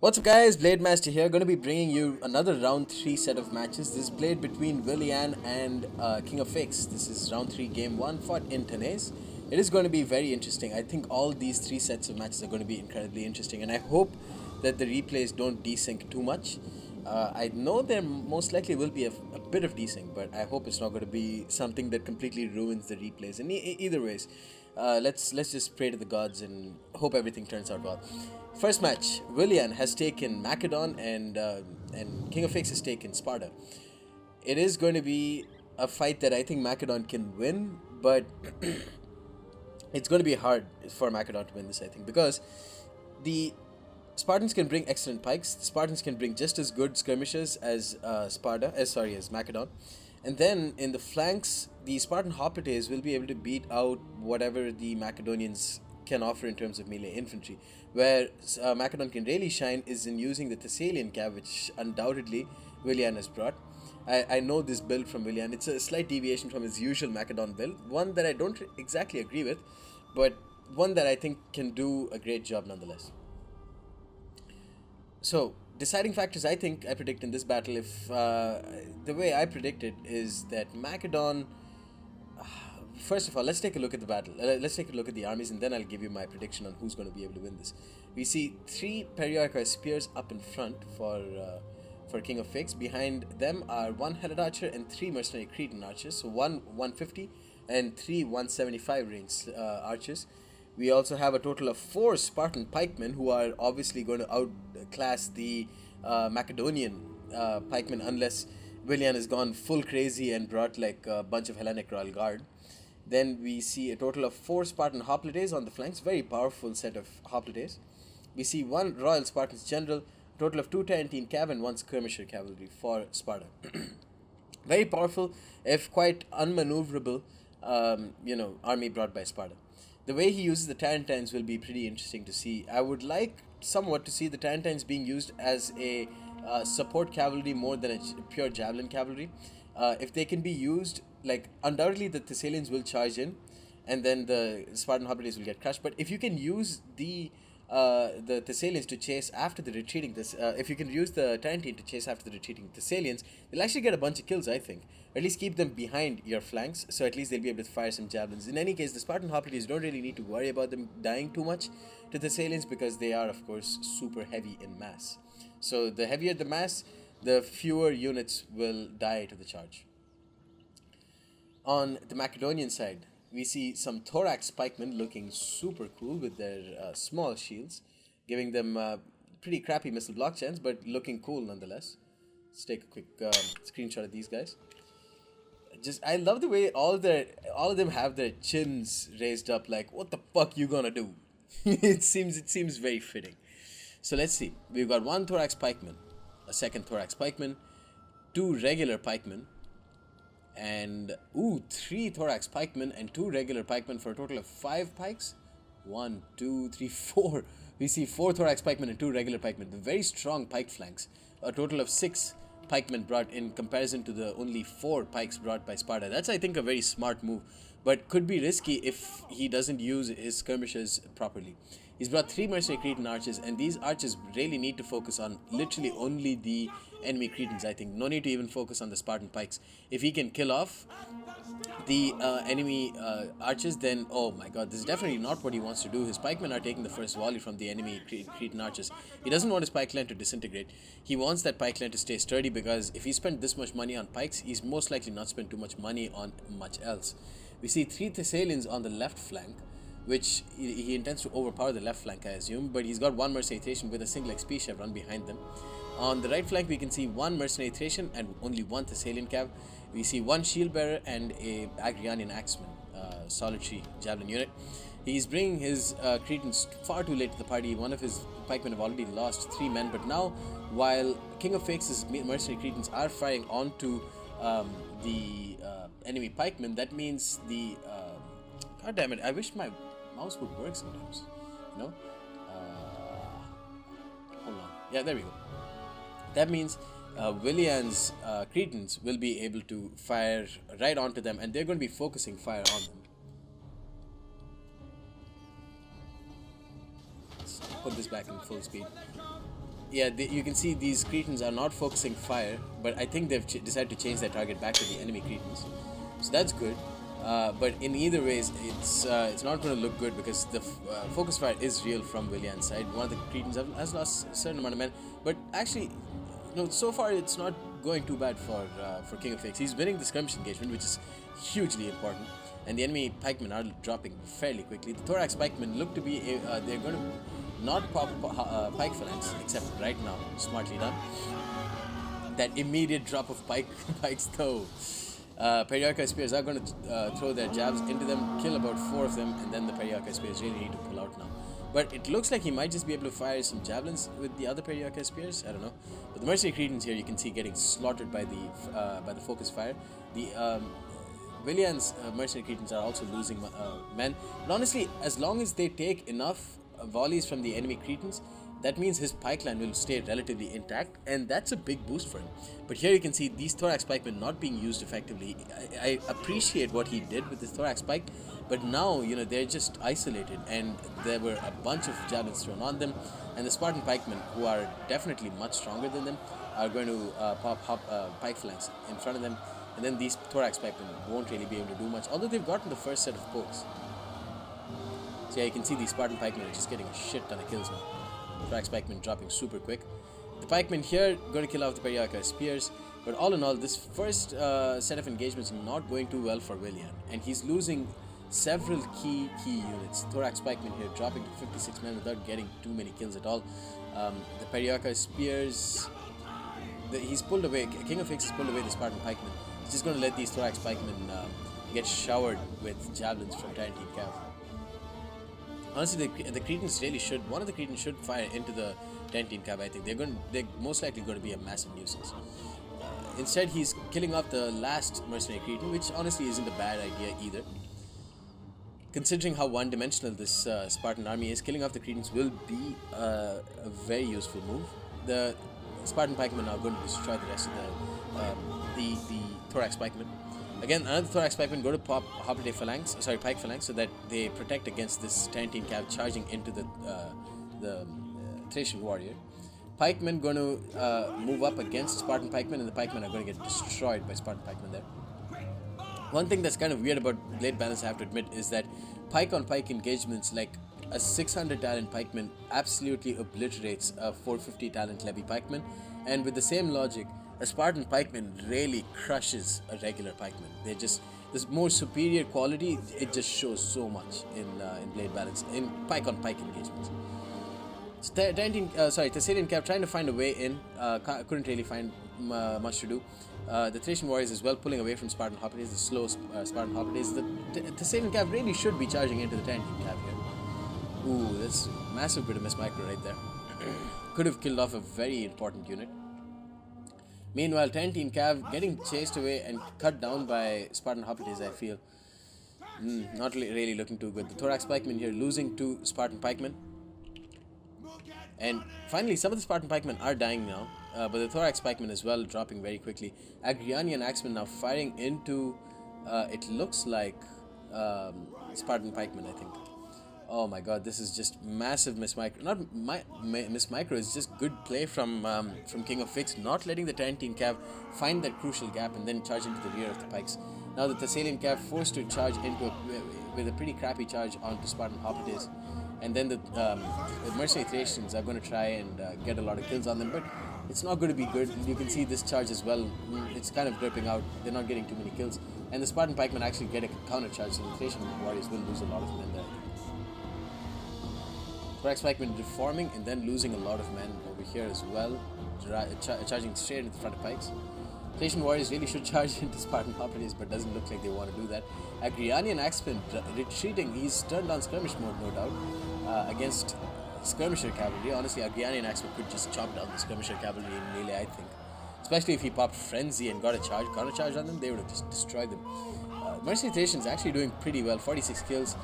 What's up, guys? Blade Master here. Going to be bringing you another round 3 set of matches. This is played between Willian and King of Fakes. This is round 3, game 1, fought in Tenez. It is going to be very interesting. I think all these 3 sets of matches are going to be incredibly interesting, and I hope that the replays don't desync too much. I know there most likely will be a bit of desync, but I hope it's not going to be something that completely ruins the replays. And either ways, let's just pray to the gods and hope everything turns out well. First match, Willian has taken Macedon and King of Fakes has taken Sparta. It is going to be a fight that I think Macedon can win, but it's going to be hard for Macedon to win this, I think, because the Spartans can bring excellent pikes. The Spartans can bring just as good skirmishers as as Macedon, and then in the flanks, the Spartan hoplites will be able to beat out whatever the Macedonians can offer in terms of melee infantry. Where Macedon can really shine is in using the Thessalian cav, which undoubtedly Willian has brought. I know this build from Willian. It's a slight deviation from his usual Macedon build, one that I don't exactly agree with, but one that I think can do a great job nonetheless. So, deciding factors I think I predict in this battle, if the way I predict it is that Macedon. First of all, let's take a look at the battle. Let's take a look at the armies, and then I'll give you my prediction on who's going to be able to win this. We see 3 Perioikoi spears up in front for King of Fakes. Behind them are 1 Helot archer and 3 mercenary Cretan archers. So 1 150 and 3 175 range archers. We also have a total of 4 Spartan pikemen who are obviously going to outclass the Macedonian pikemen, unless Willian has gone full crazy and brought like a bunch of Hellenic Royal Guard. Then we see a total of 4 Spartan hoplites on the flanks, very powerful set of hoplites. We see 1 Royal Spartans general, a total of 2 Tarentine cav and 1 skirmisher cavalry for Sparta. Very powerful, if quite unmaneuverable, army brought by Sparta. The way he uses the Tarentines will be pretty interesting to see. I would like somewhat to see the Tarentines being used as a support cavalry more than a pure javelin cavalry. If they can be used, like, undoubtedly the Thessalians will charge in, and then the Spartan hoplites will get crushed. But if you can use the Thessalians to chase after the retreating, if you can use the Tarentine to chase after the retreating Thessalians, they'll actually get a bunch of kills, I think. Or at least keep them behind your flanks, so at least they'll be able to fire some javelins. In any case, the Spartan hoplites don't really need to worry about them dying too much to Thessalians, because they are, of course, super heavy in mass. So the heavier the mass, the fewer units will die to the charge. On the Macedonian side, we see some thorax pikemen looking super cool with their small shields, giving them pretty crappy missile block chance, but looking cool nonetheless. Let's take a quick screenshot of these guys. I love the way all of them have their chins raised up, like, what the fuck you gonna do? it seems very fitting. So let's see. We've got 1 thorax pikeman, a 2nd thorax pikeman, 2 regular pikemen, and 3 thorax pikemen and 2 regular pikemen for a total of 5 pikes. 1, 2, 3, 4. We see 4 thorax pikemen and 2 regular pikemen. The very strong pike flanks. A total of 6 pikemen brought in comparison to the only 4 pikes brought by Sparta. That's, I think, a very smart move, but could be risky if he doesn't use his skirmishers properly. He's brought 3 mercenary Cretan archers, and these archers really need to focus on literally only the enemy Cretans, I think. No need to even focus on the Spartan pikes. If he can kill off the enemy archers, then oh my god, this is definitely not what he wants to do. His pikemen are taking the first volley from the enemy Cretan archers. He doesn't want his pike line to disintegrate. He wants that pike line to stay sturdy, because if he spent this much money on pikes, he's most likely not spent too much money on much else. We see 3 Thessalians on the left flank, which he intends to overpower the left flank, I assume, but he's got 1 mercenary Thracian with a single XP chevron behind them. On the right flank, we can see 1 mercenary Thracian and only 1 Thessalian cav. We see 1 shield bearer and a Agrianian axeman, solitary javelin unit. He's bringing his Cretans far too late to the party. One of his pikemen have already lost 3 men, but now, while King of Fakes' mercenary Cretans are firing onto the enemy pikemen, that means the god damn it, I wish my mouse would work sometimes, you know. Hold on. Yeah, there we go. That means Willian's Cretans will be able to fire right onto them, and they're going to be focusing fire on them. Let's put this back in full speed. Yeah, you can see these Cretans are not focusing fire, but I think they've decided to change their target back to the enemy Cretans, so that's good. But in either ways, it's not going to look good because the focus fire is real from Willian's side. One of the Cretans has lost a certain amount of men, but actually, so far it's not going too bad for King of Fakes. He's winning the skirmish engagement, which is hugely important, and the enemy pikemen are dropping fairly quickly. The thorax pikemen look to be they're going to not pop pike phalanx, except right now, smartly done. That immediate drop of pikes though. Periarchai spears are going to throw their jabs into them, kill about 4 of them, and then the Periarchai spears really need to pull out now. But it looks like he might just be able to fire some javelins with the other Periarchai spears. I don't know. But the mercenary Cretans here, you can see getting slaughtered by the focus fire. The Willian's mercenary Cretans are also losing men. But honestly, as long as they take enough volleys from the enemy Cretans, that means his pike line will stay relatively intact, and that's a big boost for him. But here you can see these thorax pikemen not being used effectively. I appreciate what he did with this thorax pike, but now they're just isolated, and there were a bunch of javelins thrown on them, and the Spartan pikemen, who are definitely much stronger than them, are going to pop pike flanks in front of them, and then these thorax pikemen won't really be able to do much, although they've gotten the first set of pokes. So yeah, you can see these Spartan pikemen are just getting a shit ton of kills now. Thorax pikemen dropping super quick. The pikemen here going to kill off the Periarchai spears, but all in all, this first set of engagements are not going too well for Willian, and he's losing several key units. Thorax pikemen here dropping to 56 men without getting too many kills at all. The Periarchai spears, he's pulled away. King of Fakes has pulled away the Spartan pikemen. He's just going to let these thorax pikemen get showered with javelins from Tarantine Cav. Honestly, the Cretans really should. One of the Cretans should fire into the Tarantine Cav. I think they're most likely going to be a massive nuisance. Instead, he's killing off the last mercenary Cretan, which honestly isn't a bad idea either. Considering how one-dimensional this Spartan army is, killing off the Cretans will be a very useful move. The Spartan pikemen are going to destroy the rest of the thorax pikemen. Again, another thorax pikemen go to pop pike phalanx, so that they protect against this Tarantine Cav charging into the Thracian warrior. Pikemen going to move up against Spartan pikemen, and the pikemen are going to get destroyed by Spartan pikemen there. One thing that's kind of weird about Blade Balance, I have to admit, is that pike on pike engagements, like a 600 talent pikeman absolutely obliterates a 450 talent levy pikeman, and with the same logic, a Spartan pikeman really crushes a regular pikeman. They're just, this more superior quality, it just shows so much in Blade Balance, in pike on pike engagements. Thessalian Cav trying to find a way in, couldn't really find much to do. The Thracian warriors as well pulling away from Spartan Hoplites, the slow Spartan Hoplites. The Thessalian Cav really should be charging into the Tarantine Cav here. Ooh, that's a massive bit of miss micro right there. Could have killed off a very important unit. Meanwhile, Tarantine Cav getting chased away and cut down by Spartan Hoplites, I feel. Not really looking too good. The Thorax pikemen here losing to Spartan pikemen. And finally, some of the Spartan pikemen are dying now, but the Thorax pikemen as well dropping very quickly. Agrianian axemen now firing into, it looks like Spartan pikemen, I think. Oh my god, this is just massive miss micro. Not miss micro, it's just good play from King of Fakes, not letting the Tarantine Cav find that crucial gap and then charge into the rear of the pikes. Now the Thessalian Cav forced to charge into with a pretty crappy charge onto Spartan Hoplites. And then the mercenary Thracians are going to try and get a lot of kills on them, but it's not going to be good. You can see this charge as well, it's kind of dripping out, they're not getting too many kills. And the Spartan pikemen actually get a counter charge, so the Thracian warriors will lose a lot of men there. Thorax pikemen reforming and then losing a lot of men over here as well, charging straight into the front of pikes. Thracian warriors really should charge into Spartan Hoplites, but doesn't look like they want to do that. Agrianian axeman retreating, he's turned on skirmish mode, no doubt, against skirmisher cavalry. Honestly, Agrianian axeman could just chop down the skirmisher cavalry in melee, I think. Especially if he popped Frenzy and got a counter charge on them, they would have just destroyed them. Mercenary Thracian's actually doing pretty well, 46 kills.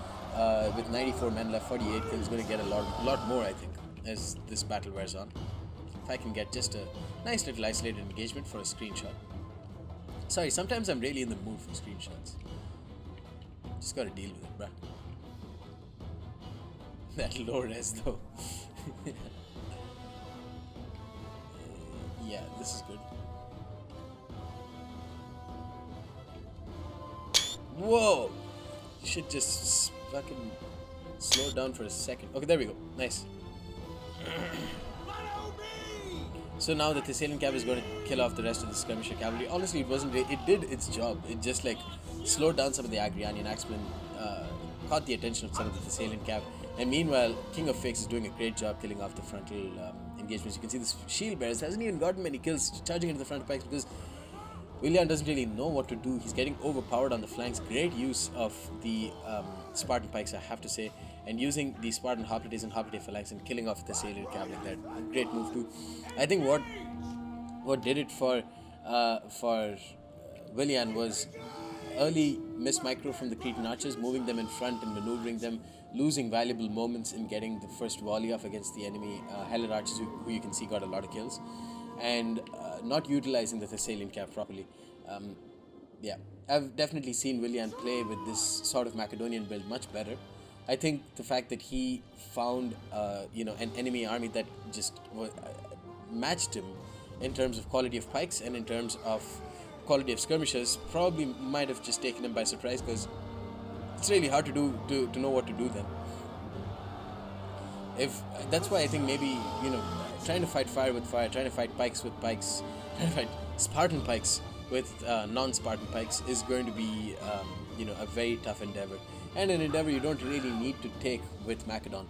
With 94 men left, 48 kills, going to get a lot more, I think, as this battle wears on. If I can get just a nice little isolated engagement for a screenshot. Sorry, sometimes I'm really in the mood for screenshots. Just gotta deal with it, bruh. That low res though. Yeah, this is good. Whoa! You should just fucking slow down for a second. Okay, there we go. Nice. So now the Thessalian cavalry is going to kill off the rest of the skirmisher cavalry. Honestly, it wasn't. It did its job. It just like slowed down some of the Agrianian axemen, caught the attention of some of the Thessalian cav. And meanwhile, King of Fakes is doing a great job killing off the frontal engagements. You can see this shield bearers hasn't even gotten many kills charging into the front of pikes because Willian doesn't really know what to do. He's getting overpowered on the flanks. Great use of the Spartan pikes, I have to say, and using the Spartan hoplites and hoplite phalanx and killing off the Thessalian cavalry. That great move too. I think what did it for Willian was early miss micro from the Cretan archers, moving them in front and maneuvering them, losing valuable moments in getting the first volley off against the enemy Heller archers, who you can see got a lot of kills, and not utilizing the Thessalian cav properly. Yeah, I've definitely seen Willian play with this sort of Macedonian build much better. I think the fact that he found an enemy army that just matched him in terms of quality of pikes and in terms of quality of skirmishers probably might have just taken him by surprise, because it's really hard to know what to do then. If that's why I think maybe trying to fight fire with fire, trying to fight pikes with pikes, trying to fight Spartan pikes with non-Spartan pikes is going to be a very tough endeavor, and an endeavor you don't really need to take with Macedon.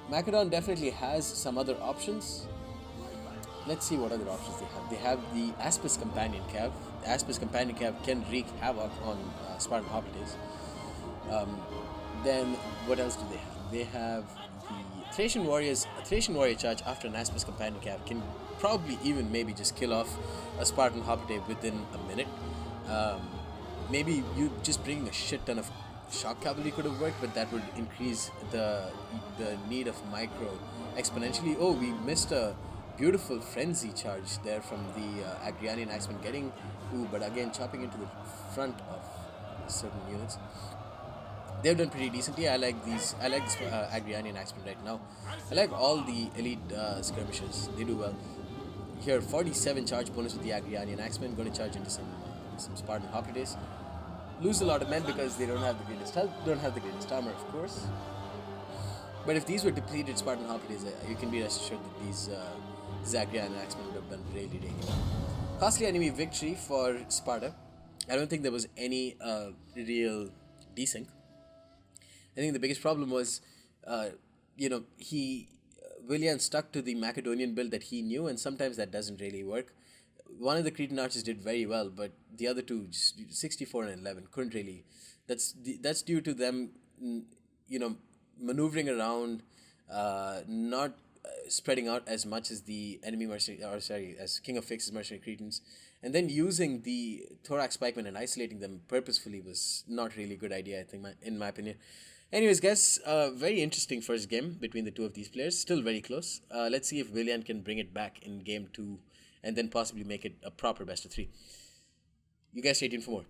Macedon definitely has some other options. Let's see what other options they have. They have the Aspis Companion Cav. The Aspis Companion Cav can wreak havoc on Spartan hoplites. Then what else do they have? They have the Thracian Warriors. A Thracian Warrior charge after an Aspis Companion Cav can probably even maybe just kill off a Spartan hoplite within a minute. Maybe you just bringing a shit ton of shock cavalry could have worked, but that would increase the need of micro exponentially. Oh, we missed a beautiful frenzy charge there from the Agrianian axemen but again chopping into the front of certain units. They've done pretty decently. I like this Agrianian axemen right now. I like all the elite skirmishers. They do well. Here, 47 charge bonus with the Agrianian axemen. Going to charge into some Spartan hoplites. Lose a lot of men because they don't have the greatest health, don't have the greatest armor, of course. But if these were depleted Spartan hoplites, you can be rest assured that these Agrianian axemen would have done really well. Costly enemy victory for Sparta. I don't think there was any real desync. I think the biggest problem was, Willian stuck to the Macedonian build that he knew, and sometimes that doesn't really work. One of the Cretan archers did very well, but the other two, just 64 and 11, couldn't really. That's due to them, maneuvering around, not spreading out as much as the enemy as King of Fakes' mercenary Cretans, and then using the thorax pikemen and isolating them purposefully was not really a good idea, I think, in my opinion. Anyways, guys, very interesting first game between the two of these players. Still very close. Let's see if Willian can bring it back in game 2 and then possibly make it a proper best of 3. You guys stay tuned for more.